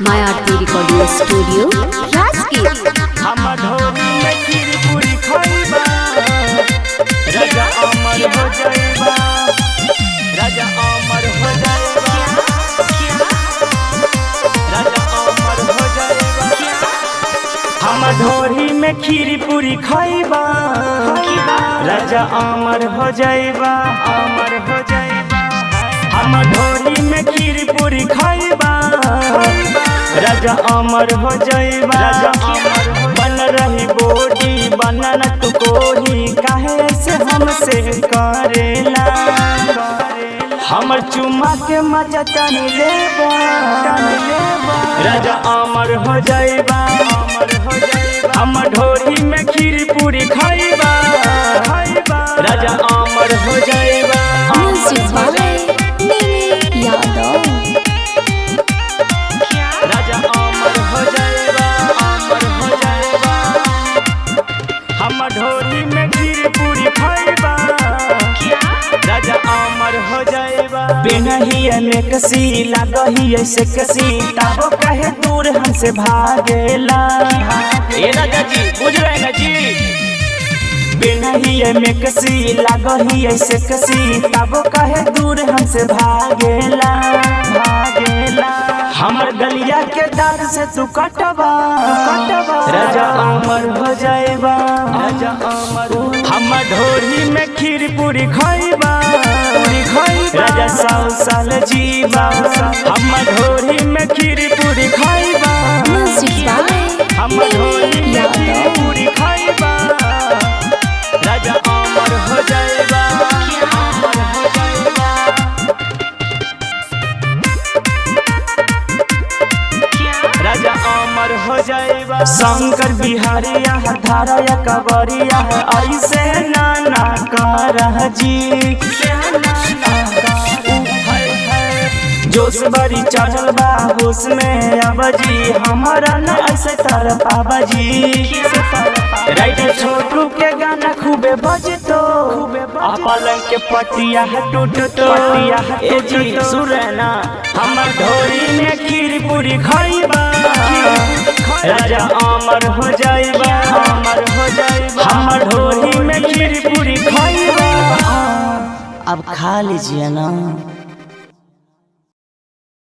माय आरती recording studio Rajgir. हम ढोरी में खीर पूरी खइबा, राजा अमर हो जाइबा, राजा अमर हो जाइबा, राजा अमर हो जाइबा। हम ढोरी में खीर पूरी खइबा, राजा अमर हो जाइबा, अमर हो जाइबा। हम ढोरी में खीर पूरी खइबा, राजा अमर हो जाइबा, राजा अमर हो। बन रही बोटी बनन तू कोही, काहे से हमसे करेला, हमर चुमा के मजा तन लेबा, राजा अमर हो जाइबा, अमर हो जाइबा। हम ढोरी में खीर पूरी खइबा, राजा अमर हो जाइबा। Music by Yadav. राजा अमर हो जाइबा, अमर हो जाइबा। हम ढोरी में खीर पूरी खइबा, राजा अमर हो जाइबा। बिनहिए में कसी लागही ऐसे कसी, ताबो कहे दूर हमसे भागेला। ए राजा जी बुझ रहे ना जी, बिनहिए में कसी लागही ऐसे कसी, ताबो कहे दूर हमसे भागेला, भागेला। हमर गलिया के दाग से तू कटवा, राजा अमर हो जाइबा, राजा अमर। हम ढोरी में खीर पूरी खइबा, राजा 100 साल जीवा। हम ढोरी में खीर पूरी खइबा, हम ढोरी में खीर पूरी खइबा, राजा अमर हो जाइबा, अमर हो जाइबा। राजा अमर हो जाइबा। शंकर बिहारिया धारा या कवरिया, ऐसे नाना करह जी। जोश बड़ी चढ़ल बा होश में अबजी, हमारा न ऐसे तर पाबा जी। राइटर छोटू के गाना खूबे बजतो, पलंग के पटिया टूटतो। ए जी सुरना हम ढोरी में खीर पूरी खइबा, राजा अमर हो जाइबा, अमर हो जाइबा। हम ढोरी में खीर पूरी खइबा, अब खा लीजिए ना।